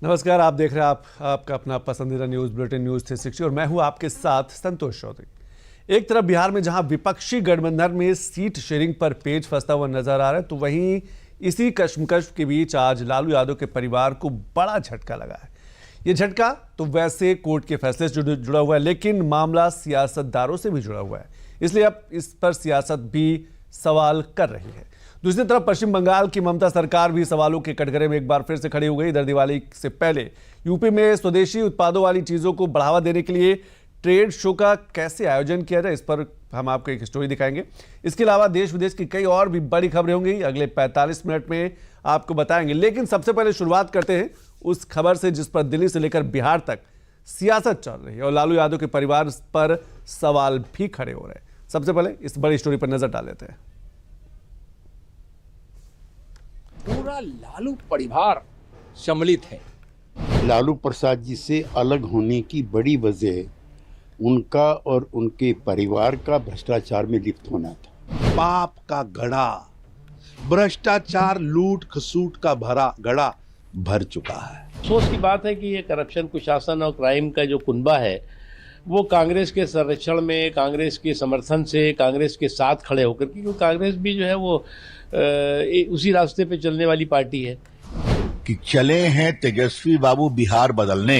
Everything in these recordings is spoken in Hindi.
नमस्कार, आप देख रहे हैं आपका अपना पसंदीदा न्यूज बुलेटिन न्यूज 360 और मैं हूं आपके साथ संतोष चौधरी। एक तरफ बिहार में जहां विपक्षी गठबंधन में सीट शेयरिंग पर पेच फंसता हुआ नजर आ रहा है, तो वहीं इसी कश्मकश के बीच आज लालू यादव के परिवार को बड़ा झटका लगा है। ये झटका तो वैसे कोर्ट के फैसले से जुड़ा हुआ है, लेकिन मामला सियासतदारों से भी जुड़ा हुआ है, इसलिए अब इस पर सियासत भी सवाल कर रही है। दूसरी तरफ पश्चिम बंगाल की ममता सरकार भी सवालों के कटघरे में एक बार फिर से खड़ी हो गई। इधर दिवाली से पहले यूपी में स्वदेशी उत्पादों वाली चीजों को बढ़ावा देने के लिए ट्रेड शो का कैसे आयोजन किया जाए, इस पर हम आपको एक स्टोरी दिखाएंगे। इसके अलावा देश विदेश की कई और भी बड़ी खबरें होंगी, अगले 45 मिनट में आपको बताएंगे। लेकिन सबसे पहले शुरुआत करते हैं उस खबर से जिस पर दिल्ली से लेकर बिहार तक सियासत चल रही है और लालू यादव के परिवार पर सवाल भी खड़े हो रहे हैं। सबसे पहले इस बड़ी स्टोरी पर नजर डाल लेते हैं। पूरा लालू परिवार सम्मिलित है। लालू प्रसाद जी से अलग होने की बड़ी वजह उनका और उनके परिवार का भ्रष्टाचार में लिप्त होना था। पाप का घड़ा, भ्रष्टाचार लूट खसूट का भरा घड़ा भर चुका है। अफसोस की बात है कि ये करप्शन, कुशासन और क्राइम का जो कुनबा है वो कांग्रेस के संरक्षण में, कांग्रेस के समर्थन से, कांग्रेस के साथ खड़े होकर, क्योंकि कांग्रेस भी जो है वो उसी रास्ते पे चलने वाली पार्टी है। कि चले हैं तेजस्वी बाबू बिहार बदलने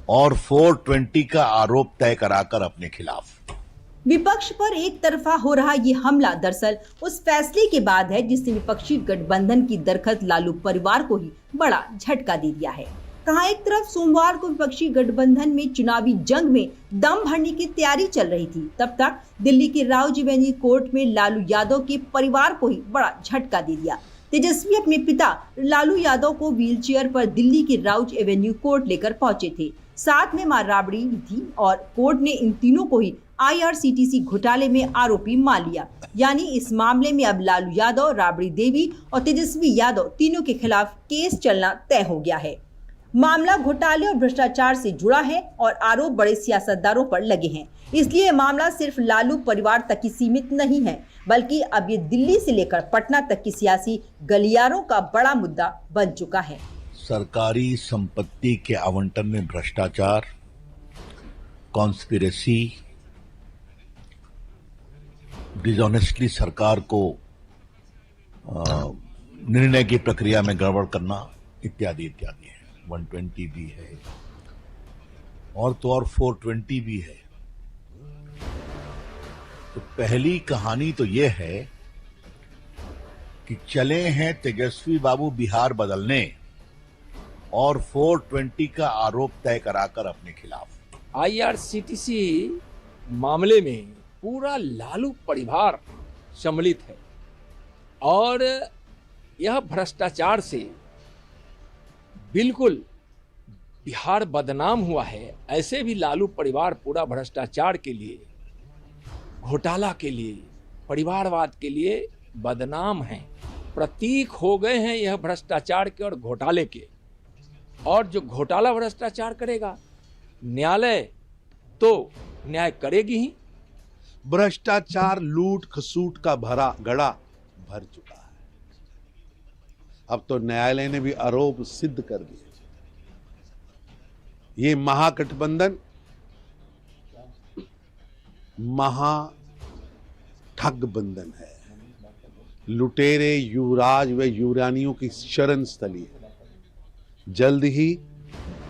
और 420 का आरोप तय कराकर अपने खिलाफ। विपक्ष पर एक तरफा हो रहा ये हमला दरअसल उस फैसले के बाद है जिसने विपक्षी गठबंधन की दरखत लालू परिवार को ही बड़ा झटका दे दिया है। कहां एक तरफ सोमवार को विपक्षी गठबंधन में चुनावी जंग में दम भरने की तैयारी चल रही थी, तब तक दिल्ली के राउज एवेन्यू कोर्ट में लालू यादव के परिवार को ही बड़ा झटका दे दिया। तेजस्वी अपने पिता लालू यादव को व्हीलचेयर पर दिल्ली के राउज एवेन्यू कोर्ट लेकर पहुंचे थे। साथ में मां राबड़ी भी थी और कोर्ट ने इन तीनों को ही IRCTC घोटाले में आरोपी मान लिया। यानी इस मामले में अब लालू यादव, राबड़ी देवी और तेजस्वी यादव तीनों के खिलाफ केस चलना तय हो गया है। मामला घोटाले और भ्रष्टाचार से जुड़ा है और आरोप बड़े सियासतदारों पर लगे हैं, इसलिए यह मामला सिर्फ लालू परिवार तक ही सीमित नहीं है, बल्कि अब ये दिल्ली से लेकर पटना तक की सियासी गलियारों का बड़ा मुद्दा बन चुका है। सरकारी संपत्ति के आवंटन में भ्रष्टाचार, कॉन्स्पिरेसी, डिसऑनेस्टली सरकार को निर्णय की प्रक्रिया में गड़बड़ करना इत्यादि इत्यादि है। 120 भी है और तो और 420 भी है। तो पहली कहानी तो यह है कि चले हैं तेजस्वी बाबू बिहार बदलने और 420 का आरोप तय कराकर अपने खिलाफ। IRCTC मामले में पूरा लालू परिवार सम्मिलित है और यह भ्रष्टाचार से बिल्कुल बिहार बदनाम हुआ है। ऐसे भी लालू परिवार पूरा भ्रष्टाचार के लिए, घोटाला के लिए, परिवारवाद के लिए बदनाम हैं, प्रतीक हो गए हैं यह भ्रष्टाचार के और घोटाले के। और जो घोटाला भ्रष्टाचार करेगा, न्यायालय तो न्याय करेगी ही। भ्रष्टाचार लूट खसूट का भरा घड़ा भर चुका है। अब तो न्यायालय ने भी आरोप सिद्ध कर दिए। ये महागठबंधन महा ठग बंधन है। लुटेरे, युवराज व युवरानियों की शरण स्थली है। जल्द ही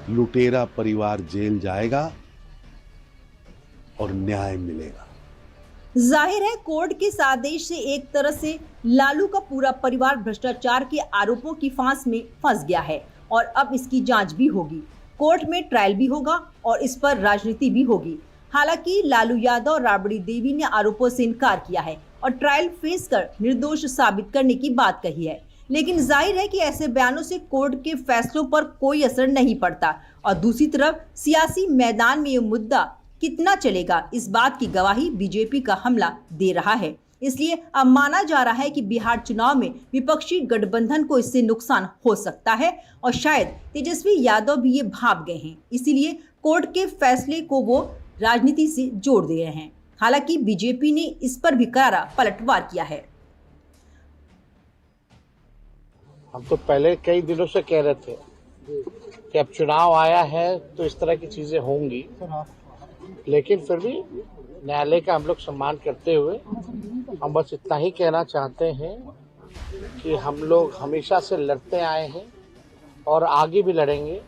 लुटेरा परिवार जेल जाएगा और न्याय मिलेगा। जाहिर है कोर्ट के इस आदेश से एक तरह से लालू का पूरा परिवार भ्रष्टाचार के आरोपों की फांस में फंस गया है और अब इसकी जांच भी होगी, कोर्ट में ट्रायल भी होगा और इस पर राजनीति भी होगी। हालांकि लालू यादव और राबड़ी देवी ने आरोपों से इनकार किया है और ट्रायल फेस कर निर्दोष साबित करने की बात कही है, लेकिन जाहिर है कि ऐसे बयानों से कोर्ट के फैसलों पर कोई असर नहीं पड़ता। और दूसरी तरफ सियासी मैदान में ये मुद्दा कितना चलेगा, इस बात की गवाही बीजेपी का हमला दे रहा है। इसलिए अब माना जा रहा है कि बिहार चुनाव में विपक्षी गठबंधन को इससे नुकसान हो सकता है और शायद तेजस्वी यादव भी ये भाप गए हैं, इसीलिए कोर्ट के फैसले को वो राजनीति से जोड़ दे रहे हैं। हालांकि बीजेपी ने इस पर भी करारा पलटवार किया है। हम तो पहले कई दिनों से कह रहे थे कि अब चुनाव आया है तो इस तरह की चीजें होंगी, लेकिन फिर भी न्यायालय का हम लोग सम्मान करते हुए हम बस इतना ही कहना चाहते हैं कि हम लोग हमेशा से लड़ते आए हैं और आगे भी लड़ेंगे,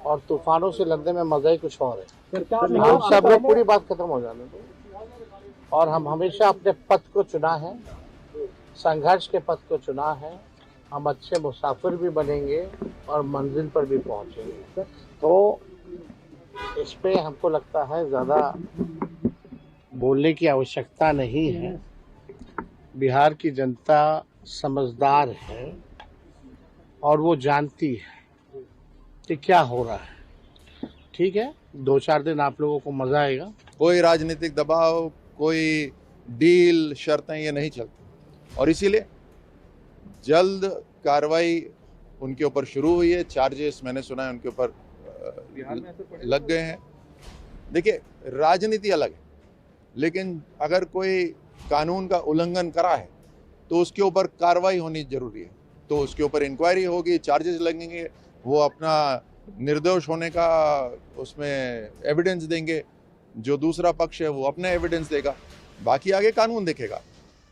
और तूफानों से लड़ने में मजा ही कुछ और है। हम सब लोग पूरी बात खत्म हो जाने दो, और हम हमेशा अपने पथ को चुना है, संघर्ष के पथ को चुना है। हम अच्छे मुसाफिर भी बनेंगे और मंजिल पर भी पहुंचेंगे। तो इस पे हमको लगता है ज़्यादा बोलने की आवश्यकता नहीं है। बिहार की जनता समझदार है और वो जानती है कि क्या हो रहा है। ठीक है, 2-4 दिन आप लोगों को मजा आएगा। कोई राजनीतिक दबाव, कोई डील, शर्तें ये नहीं चलती, और इसीलिए जल्द कार्रवाई उनके ऊपर शुरू हुई है। चार्जेस मैंने सुना है उनके ऊपर लग गए हैं। देखिए, राजनीति अलग है, लेकिन अगर कोई कानून का उल्लंघन करा है तो उसके ऊपर कार्रवाई होनी जरूरी है। तो उसके ऊपर इंक्वायरी होगी, चार्जेस लगेंगे, वो अपना निर्दोष होने का उसमें एविडेंस देंगे, जो दूसरा पक्ष है वो अपना एविडेंस देगा, बाकी आगे कानून देखेगा।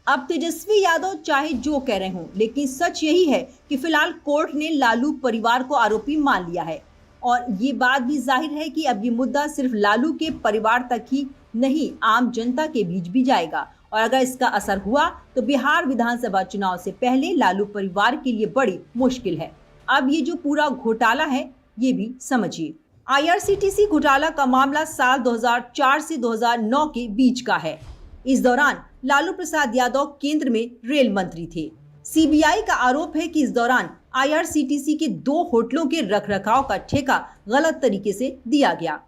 अब तेजस्वी यादव चाहे जो कह रहे हों, लेकिन सच यही है कि फिलहाल कोर्ट ने लालू परिवार को आरोपी मान लिया है, और ये बात भी जाहिर है कि अब ये मुद्दा सिर्फ लालू के परिवार तक ही नहीं, आम जनता के बीच भी जाएगा, और अगर इसका असर हुआ तो बिहार विधानसभा चुनाव से पहले लालू परिवार के लिए बड़ी मुश्किल है। अब ये जो पूरा घोटाला है ये भी समझिए। IRCTC घोटाला का मामला साल 2004 से 2009 के बीच का है। इस दौरान लालू प्रसाद यादव केंद्र में रेल मंत्री थे। CBI का आरोप है कि इस दौरान IRCTC के 2 होटलों के रखरखाव का ठेका गलत तरीके से दिया गया।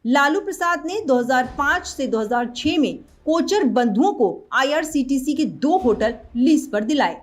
लालू प्रसाद ने 2005 से 2006 में कोचर बंधुओं को IRCTC के 2 होटल लीज पर दिलाए।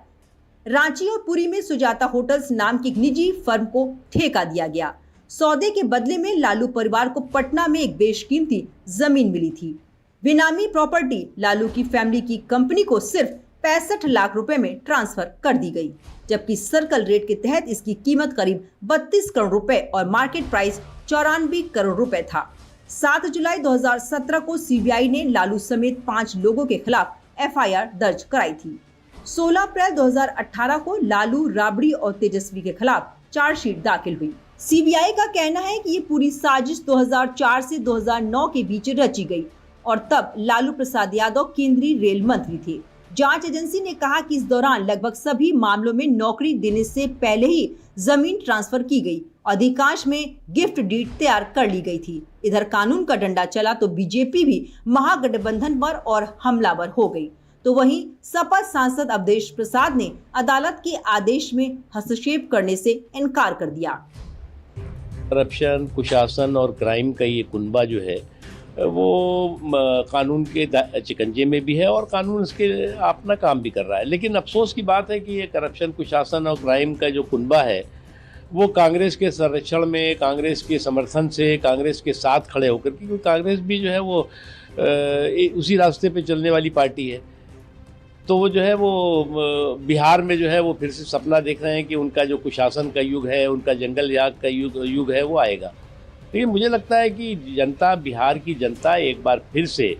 रांची और पुरी में सुजाता होटल्स नाम की एक निजी फर्म को ठेका दिया गया। सौदे के बदले में लालू परिवार को पटना में एक बेशकीमती जमीन मिली थी। बेनामी प्रॉपर्टी लालू की फैमिली की कंपनी को सिर्फ 65 लाख रुपए में ट्रांसफर कर दी गई, जबकि सर्कल रेट के तहत इसकी कीमत करीब 32 करोड़ रुपए और मार्केट प्राइस 94 करोड़ रुपए था। 7 जुलाई 2017 को CBI ने लालू समेत 5 लोगों के खिलाफ FIR दर्ज कराई थी। 16 अप्रैल 2018 को लालू, राबड़ी और तेजस्वी के खिलाफ चार्जशीट दाखिल हुई। CBI का कहना है कि ये पूरी साजिश 2004 से 2009 के बीच रची गई, और तब लालू प्रसाद यादव केंद्रीय रेल मंत्री थे। जांच एजेंसी ने कहा कि इस दौरान लगभग सभी मामलों में नौकरी देने से पहले ही जमीन ट्रांसफर की गई, अधिकांश में गिफ्ट डीड तैयार कर ली गई थी। इधर कानून का डंडा चला तो बीजेपी भी महागठबंधन पर और हमलावर हो गई। तो वहीं सपा सांसद अवधेश प्रसाद ने अदालत के आदेश में हस्तक्षेप करने से इनकार कर दिया। करप्शन, कुशासन और क्राइम का ये कुनबा जो है वो कानून के चिकंजे में भी है, और कानून इसके अपना काम भी कर रहा है। लेकिन अफसोस की बात है कि ये करप्शन, कुशासन और क्राइम का जो कुनबा है वो कांग्रेस के संरक्षण में, कांग्रेस के समर्थन से, कांग्रेस के साथ खड़े होकर, क्योंकि कांग्रेस भी जो है वो उसी रास्ते पे चलने वाली पार्टी है। तो वो जो है वो बिहार में जो है वो फिर से सपना देख रहे हैं कि उनका जो कुशासन का युग है, उनका जंगल याग का युग है वो आएगा। लेकिन मुझे लगता है कि जनता, बिहार की जनता एक बार फिर से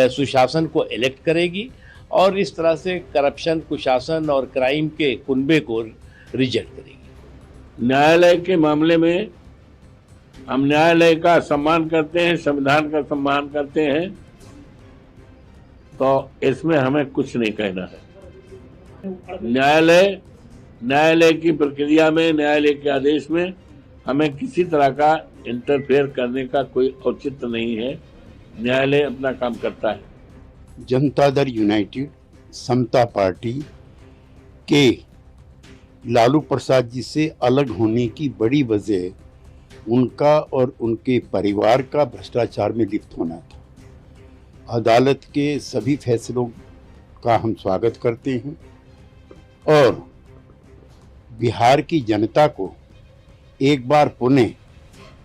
सुशासन को इलेक्ट करेगी और इस तरह से करप्शन, कुशासन और क्राइम के कुनबे को रिजेक्ट करेगी। न्यायालय के मामले में हम न्यायालय का सम्मान करते हैं, संविधान का सम्मान करते हैं, तो इसमें हमें कुछ नहीं कहना है। न्यायालय की प्रक्रिया में, न्यायालय के आदेश में हमें किसी तरह का इंटरफेयर करने का कोई औचित्य नहीं है। न्यायालय अपना काम करता है। जनता दल यूनाइटेड, समता पार्टी के लालू प्रसाद जी से अलग होने की बड़ी वजह उनका और उनके परिवार का भ्रष्टाचार में लिप्त होना था। अदालत के सभी फैसलों का हम स्वागत करते हैं और बिहार की जनता को एक बार पुनः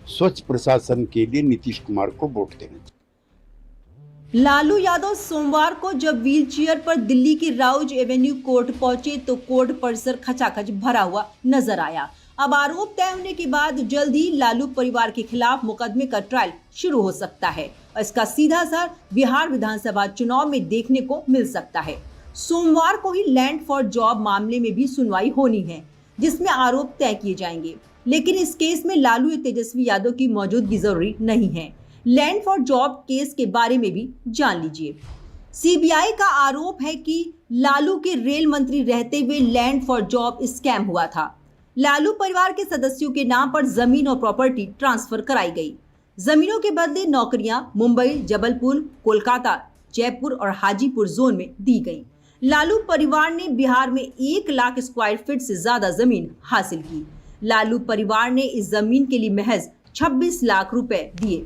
स्वच्छ प्रशासन के लिए नीतीश कुमार को वोट देना चाहिए। लालू यादव सोमवार को जब व्हीलचेयर पर दिल्ली के राउज एवेन्यू कोर्ट पहुंचे तो कोर्ट परिसर खचाखच भरा हुआ नजर आया। अब आरोप तय होने के बाद जल्द ही लालू परिवार के खिलाफ मुकदमे का ट्रायल शुरू हो सकता है और इसका सीधा असर बिहार विधानसभा चुनाव में देखने को मिल सकता है। सोमवार को ही लैंड फॉर जॉब मामले में भी सुनवाई होनी है, जिसमें आरोप तय किए जाएंगे। लेकिन इस केस में लालू या तेजस्वी यादव की मौजूदगी जरूरी नहीं है। लैंड फॉर जॉब केस के बारे में भी जान लीजिए। सीबीआई का आरोप है कि लालू के रेल मंत्री रहते हुए लैंड फॉर जॉब स्कैम हुआ था। लालू परिवार के सदस्यों के नाम पर जमीन और प्रॉपर्टी ट्रांसफर कराई गई। जमीनों के बदले नौकरियां मुंबई, जबलपुर, कोलकाता, जयपुर और हाजीपुर जोन में दी गई। लालू परिवार ने बिहार में 1 लाख स्क्वायर फीट से ज्यादा जमीन हासिल की। लालू परिवार ने इस जमीन के लिए महज 26 लाख रुपए दिए।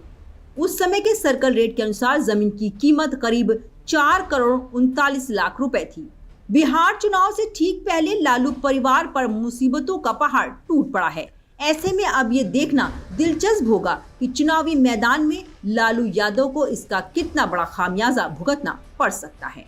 उस समय के सर्कल रेट के अनुसार जमीन की कीमत करीब 4 करोड़ 39 लाख रुपए थी। बिहार चुनाव से ठीक पहले लालू परिवार पर मुसीबतों का पहाड़ टूट पड़ा है। ऐसे में अब ये देखना दिलचस्प होगा कि चुनावी मैदान में लालू यादव को इसका कितना बड़ा खामियाजा भुगतना पड़ सकता है।